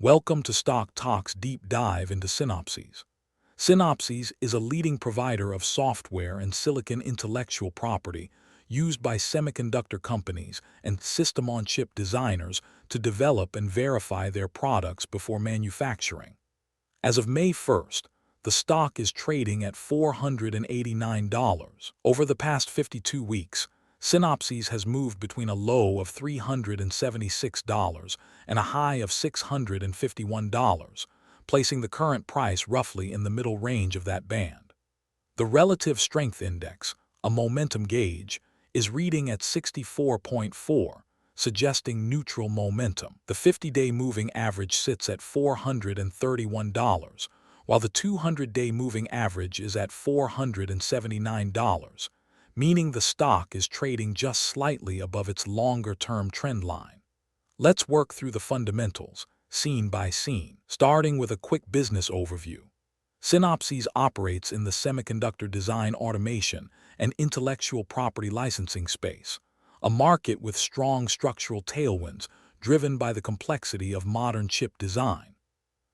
Welcome to StokTok's deep dive into Synopsys. Synopsys is a leading provider of software and silicon intellectual property used by semiconductor companies and system-on-chip designers to develop and verify their products before manufacturing. As of May 1st, the stock is trading at $489. Over the past 52 weeks, Synopsys has moved between a low of $376 and a high of $651, placing the current price roughly in the middle range of that band. The Relative Strength Index, a momentum gauge, is reading at 64.4, suggesting neutral momentum. The 50-day moving average sits at $431, while the 200-day moving average is at $479, meaning the stock is trading just slightly above its longer-term trend line. Let's work through the fundamentals, scene by scene, starting with a quick business overview. Synopsys operates in the semiconductor design automation and intellectual property licensing space, a market with strong structural tailwinds driven by the complexity of modern chip design.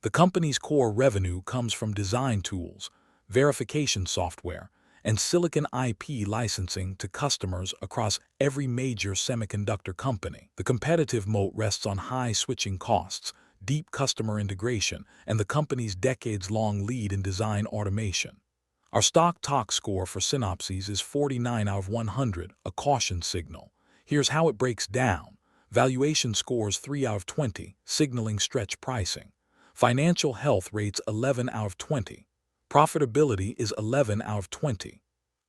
The company's core revenue comes from design tools, verification software, and silicon IP licensing to customers across every major semiconductor company. The competitive moat rests on high switching costs, deep customer integration, and the company's decades-long lead in design automation. Our StokTok score for Synopsys is 49 out of 100, a caution signal. Here's how it breaks down. Valuation scores 3 out of 20, signaling stretch pricing. Financial health rates 11 out of 20. Profitability is 11 out of 20.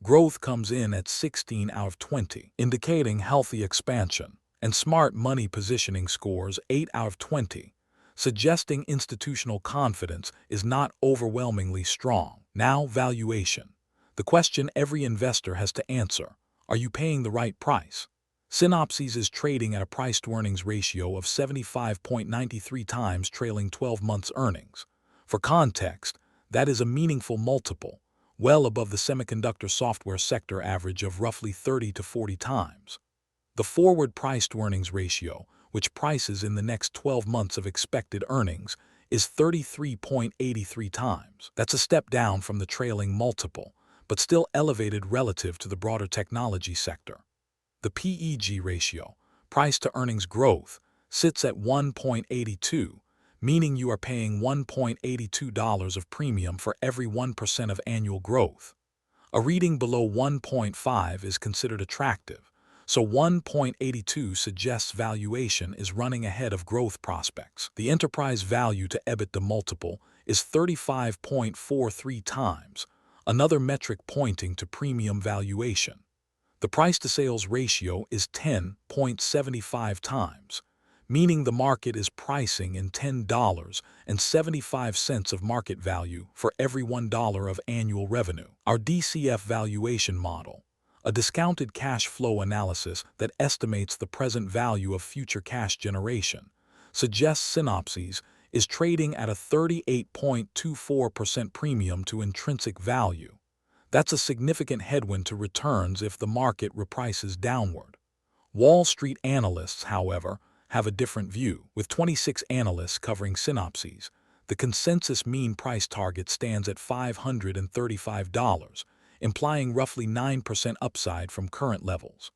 Growth comes in at 16 out of 20, indicating healthy expansion. And smart money positioning scores 8 out of 20, suggesting institutional confidence is not overwhelmingly strong. Now, valuation. The question every investor has to answer: are you paying the right price? Synopsys is trading at a price-to-earnings ratio of 75.93 times trailing 12 months earnings. For context, that is a meaningful multiple, well above the semiconductor software sector average of roughly 30 to 40 times. The forward price-to-earnings ratio, which prices in the next 12 months of expected earnings, is 33.83 times. That's a step down from the trailing multiple, but still elevated relative to the broader technology sector. The PEG ratio, price-to-earnings growth, sits at 1.82, meaning you are paying $1.82 of premium for every 1% of annual growth. A reading below 1.5 is considered attractive, so 1.82 suggests valuation is running ahead of growth prospects. The enterprise value to EBITDA multiple is 35.43 times, another metric pointing to premium valuation. The price-to-sales ratio is 10.75 times, meaning the market is pricing in $10.75 of market value for every $1 of annual revenue. Our DCF valuation model, a discounted cash flow analysis that estimates the present value of future cash generation, suggests Synopsys is trading at a 38.24% premium to intrinsic value. That's a significant headwind to returns if the market reprices downward. Wall Street analysts, however, have a different view. With 26 analysts covering Synopsys, the consensus mean price target stands at $535, implying roughly 9% upside from current levels.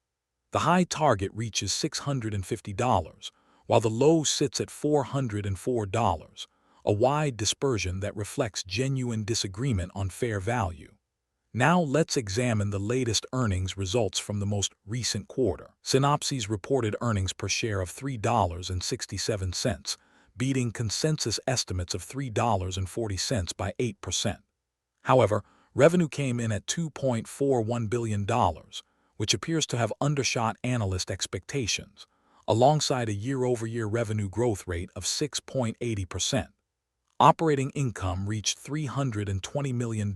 The high target reaches $650, while the low sits at $404, a wide dispersion that reflects genuine disagreement on fair value. Now let's examine the latest earnings results from the most recent quarter. Synopsys reported earnings per share of $3.67, beating consensus estimates of $3.40 by 8%. However, revenue came in at $2.41 billion, which appears to have undershot analyst expectations, alongside a year-over-year revenue growth rate of 6.80%. Operating income reached $320 million,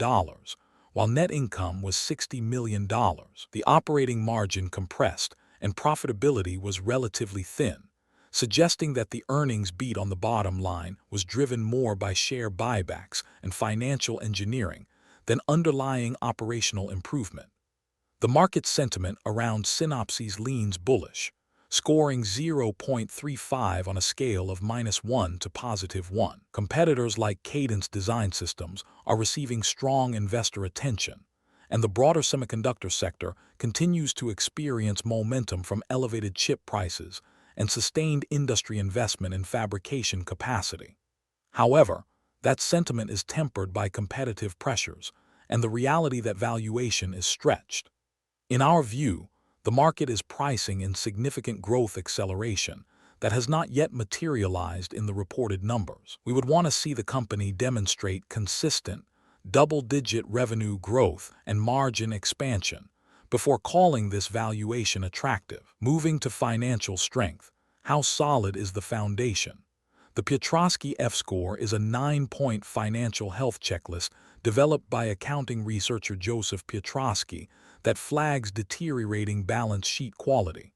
while net income was $60 million. The operating margin compressed and profitability was relatively thin, suggesting that the earnings beat on the bottom line was driven more by share buybacks and financial engineering than underlying operational improvement. The market sentiment around Synopsys leans bullish. scoring 0.35 on a scale of -1 to +1. Competitors like Cadence Design Systems are receiving strong investor attention, and the broader semiconductor sector continues to experience momentum from elevated chip prices and sustained industry investment in fabrication capacity. However, that sentiment is tempered by competitive pressures and the reality that valuation is stretched. In our view, the market is pricing in significant growth acceleration that has not yet materialized in the reported numbers. We would want to see the company demonstrate consistent, double-digit revenue growth and margin expansion before calling this valuation attractive. Moving to financial strength, how solid is the foundation? The Piotroski F-score is a 9-point financial health checklist developed by accounting researcher Joseph Piotroski that flags deteriorating balance sheet quality.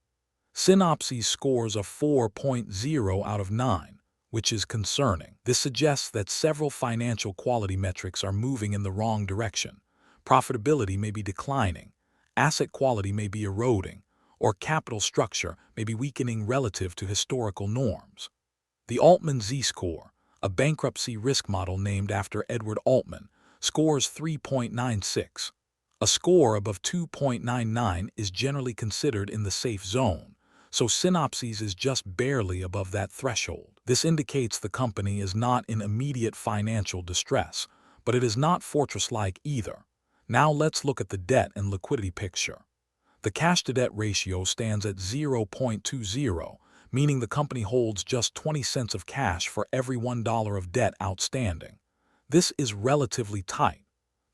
Synopsys scores a 4.0 out of 9, which is concerning. This suggests that several financial quality metrics are moving in the wrong direction. Profitability may be declining, asset quality may be eroding, or capital structure may be weakening relative to historical norms. The Altman Z score, a bankruptcy risk model named after Edward Altman, scores 3.96. A score above 2.99 is generally considered in the safe zone, so Synopsys is just barely above that threshold. This indicates the company is not in immediate financial distress, but it is not fortress-like either. Now let's look at the debt and liquidity picture. The cash-to-debt ratio stands at 0.20, meaning the company holds just 20 cents of cash for every $1 of debt outstanding. This is relatively tight.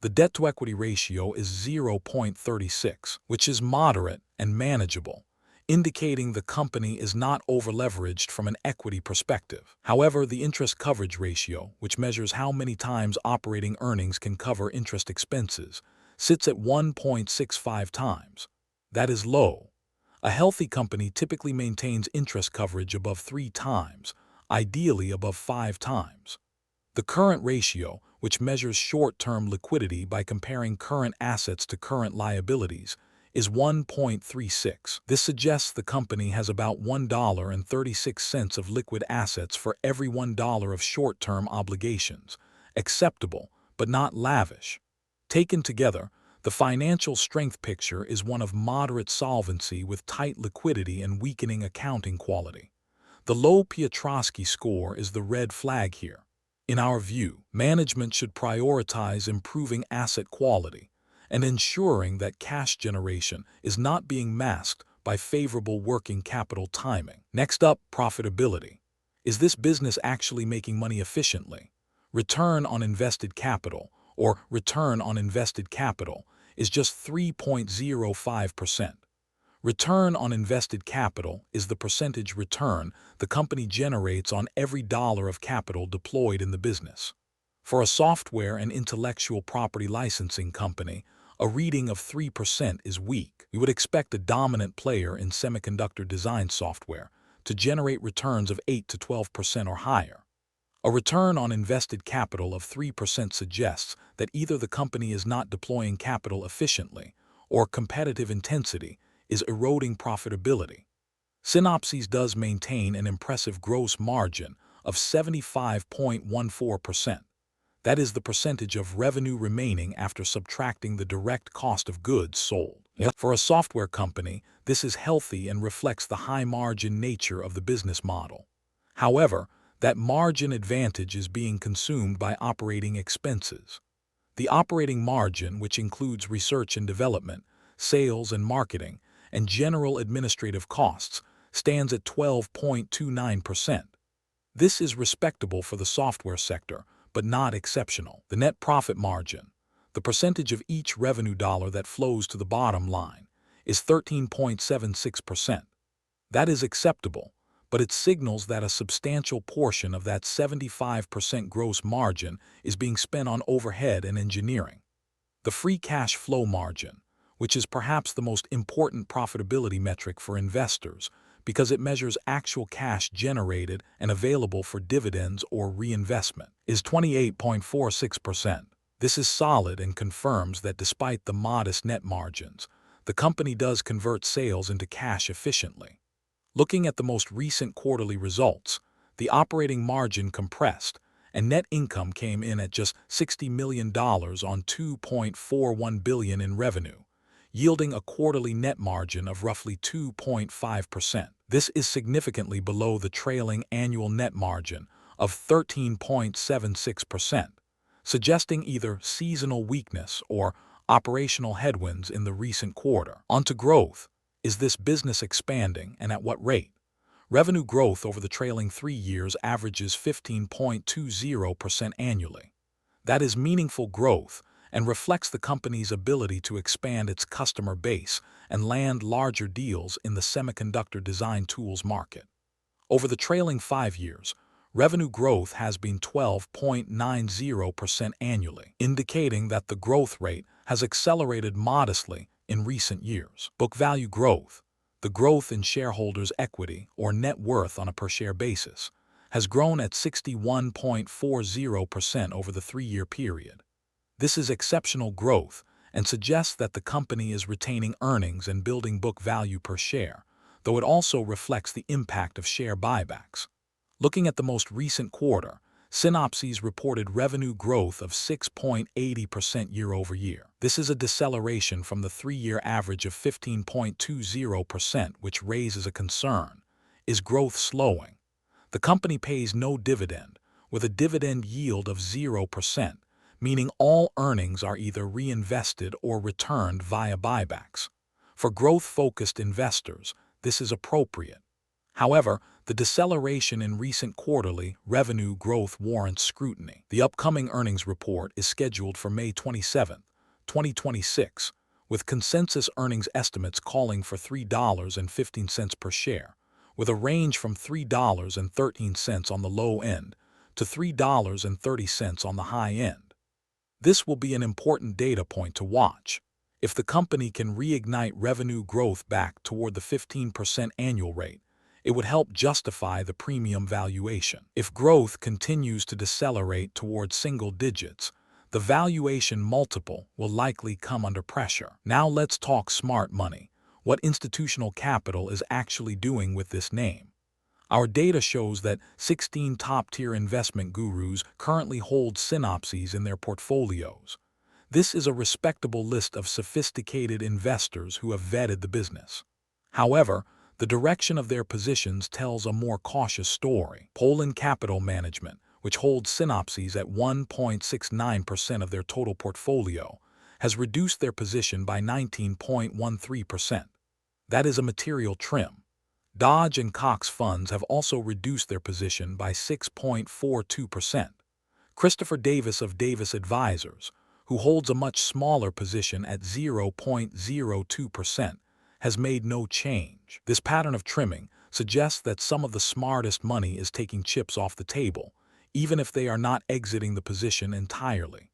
The debt-to-equity ratio is 0.36, which is moderate and manageable, indicating the company is not over-leveraged from an equity perspective. However, the interest coverage ratio, which measures how many times operating earnings can cover interest expenses, sits at 1.65 times. That is low. A healthy company typically maintains interest coverage above 3 times, ideally above 5 times. The current ratio, which measures short-term liquidity by comparing current assets to current liabilities, is 1.36. This suggests the company has about $1.36 of liquid assets for every $1 of short-term obligations, acceptable but not lavish. Taken together, the financial strength picture is one of moderate solvency with tight liquidity and weakening accounting quality. The low Piotroski score is the red flag here. In our view, management should prioritize improving asset quality and ensuring that cash generation is not being masked by favorable working capital timing. Next up, profitability. Is this business actually making money efficiently? Return on invested capital, or return on invested capital, is just 3.05%. Return on invested capital is the percentage return the company generates on every dollar of capital deployed in the business. For a software and intellectual property licensing company, a reading of 3% is weak. We would expect a dominant player in semiconductor design software to generate returns of 8 to 12% or higher. A return on invested capital of 3% suggests that either the company is not deploying capital efficiently or competitive intensity is eroding profitability. Synopsys does maintain an impressive gross margin of 75.14%. That is the percentage of revenue remaining after subtracting the direct cost of goods sold. For a software company, this is healthy and reflects the high-margin nature of the business model. However, that margin advantage is being consumed by operating expenses. The operating margin, which includes research and development, sales and marketing, and general administrative costs, stands at 12.29%. This is respectable for the software sector, but not exceptional. The net profit margin, the percentage of each revenue dollar that flows to the bottom line, is 13.76%. That is acceptable, but it signals that a substantial portion of that 75% gross margin is being spent on overhead and engineering. The free cash flow margin, which is perhaps the most important profitability metric for investors because it measures actual cash generated and available for dividends or reinvestment, is 28.46%. This is solid and confirms that despite the modest net margins, the company does convert sales into cash efficiently. Looking at the most recent quarterly results, the operating margin compressed, and net income came in at just $60 million on $2.41 billion in revenue, yielding a quarterly net margin of roughly 2.5%. This is significantly below the trailing annual net margin of 13.76%, suggesting either seasonal weakness or operational headwinds in the recent quarter. Onto growth. Is this business expanding, and at what rate? Revenue growth over the trailing 3 years averages 15.20% annually. That is meaningful growth and reflects the company's ability to expand its customer base and land larger deals in the semiconductor design tools market. Over the trailing 5 years, revenue growth has been 12.90% annually, indicating that the growth rate has accelerated modestly in recent years. Book value growth, the growth in shareholders' equity or net worth on a per-share basis, has grown at 61.40% over the 3-year period. This is exceptional growth and suggests that the company is retaining earnings and building book value per share, though it also reflects the impact of share buybacks. Looking at the most recent quarter, Synopsys reported revenue growth of 6.80% year-over-year. This is a deceleration from the 3-year average of 15.20%, which raises a concern. Is growth slowing? The company pays no dividend, with a dividend yield of 0%, meaning all earnings are either reinvested or returned via buybacks. For growth-focused investors, this is appropriate. However, the deceleration in recent quarterly revenue growth warrants scrutiny. The upcoming earnings report is scheduled for May 27, 2026, with consensus earnings estimates calling for $3.15 per share, with a range from $3.13 on the low end to $3.30 on the high end. This will be an important data point to watch. If the company can reignite revenue growth back toward the 15% annual rate, it would help justify the premium valuation. If growth continues to decelerate towards single digits, the valuation multiple will likely come under pressure. Now let's talk smart money, what institutional capital is actually doing with this name. Our data shows that 16 top-tier investment gurus currently hold Synopsys in their portfolios. This is a respectable list of sophisticated investors who have vetted the business. However, the direction of their positions tells a more cautious story. Poland Capital Management, which holds Synopsys at 1.69% of their total portfolio, has reduced their position by 19.13%. That is a material trim. Dodge and Cox funds have also reduced their position by 6.42%. Christopher Davis of Davis Advisors, who holds a much smaller position at 0.02%, has made no change. This pattern of trimming suggests that some of the smartest money is taking chips off the table, even if they are not exiting the position entirely.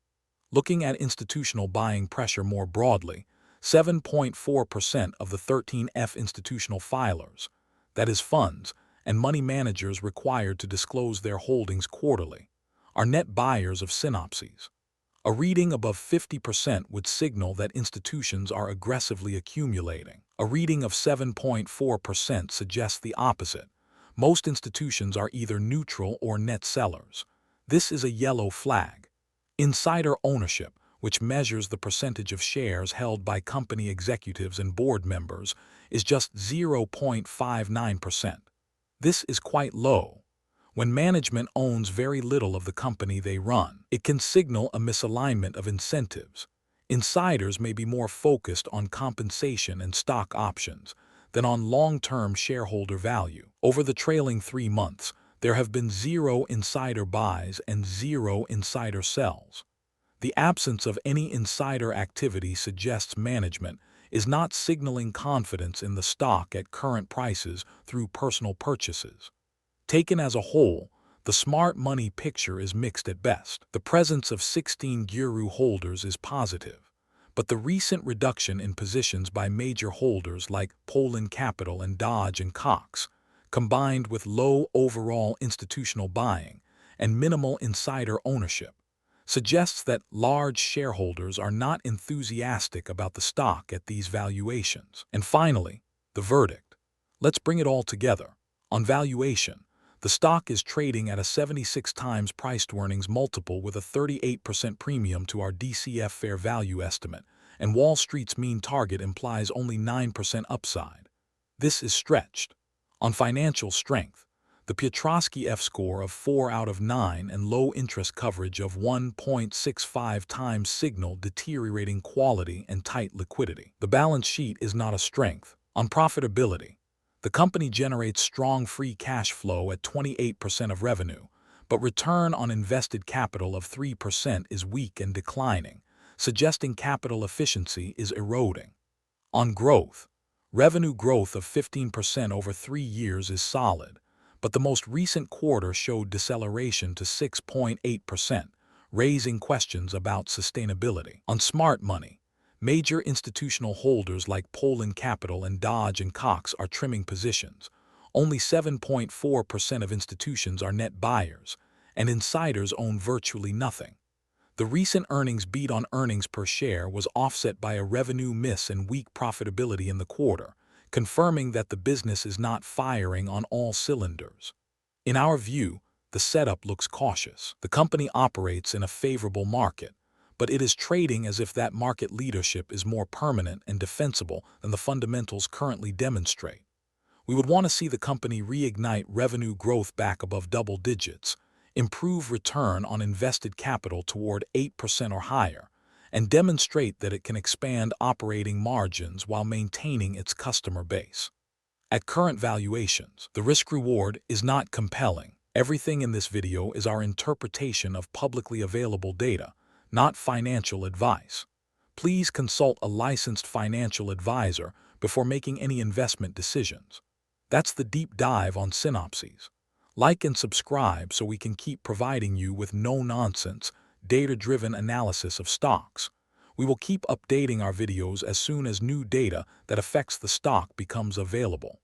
Looking at institutional buying pressure more broadly, 7.4% of the 13F institutional filers, that is funds and money managers required to disclose their holdings quarterly, are net buyers of Synopsys. A reading above 50% would signal that institutions are aggressively accumulating. A reading of 7.4% suggests the opposite. Most institutions are either neutral or net sellers. This is a yellow flag. Insider ownership, which measures the percentage of shares held by company executives and board members, is just 0.59%. This is quite low. When management owns very little of the company they run, it can signal a misalignment of incentives. Insiders may be more focused on compensation and stock options than on long-term shareholder value. Over the trailing 3 months, there have been 0 insider buys and 0 insider sells. The absence of any insider activity suggests management is not signaling confidence in the stock at current prices through personal purchases. Taken as a whole, the smart money picture is mixed at best. The presence of 16 Guru holders is positive, but the recent reduction in positions by major holders like Poland Capital and Dodge and Cox, combined with low overall institutional buying and minimal insider ownership, suggests that large shareholders are not enthusiastic about the stock at these valuations. And finally, the verdict. Let's bring it all together. On valuation, the stock is trading at a 76 times price-to-earnings multiple with a 38% premium to our DCF fair value estimate, and Wall Street's mean target implies only 9% upside. This is stretched. On financial strength, the Piotroski F-score of 4 out of 9 and low interest coverage of 1.65 times signal deteriorating quality and tight liquidity. The balance sheet is not a strength. On profitability, the company generates strong free cash flow at 28% of revenue, but return on invested capital of 3% is weak and declining, suggesting capital efficiency is eroding. On growth, revenue growth of 15% over 3 years is solid, but the most recent quarter showed deceleration to 6.8%, raising questions about sustainability. On smart money, major institutional holders like Poland Capital and Dodge & Cox are trimming positions. Only 7.4% of institutions are net buyers, and insiders own virtually nothing. The recent earnings beat on earnings per share was offset by a revenue miss and weak profitability in the quarter, confirming that the business is not firing on all cylinders. In our view, the setup looks cautious. The company operates in a favorable market, but it is trading as if that market leadership is more permanent and defensible than the fundamentals currently demonstrate. We would want to see the company reignite revenue growth back above double digits, improve return on invested capital toward 8% or higher, and demonstrate that it can expand operating margins while maintaining its customer base. At current valuations, the risk-reward is not compelling. Everything in this video is our interpretation of publicly available data, not financial advice. Please consult a licensed financial advisor before making any investment decisions. That's the deep dive on Synopsys. Like and subscribe so we can keep providing you with no-nonsense, data-driven analysis of stocks. We will keep updating our videos as soon as new data that affects the stock becomes available.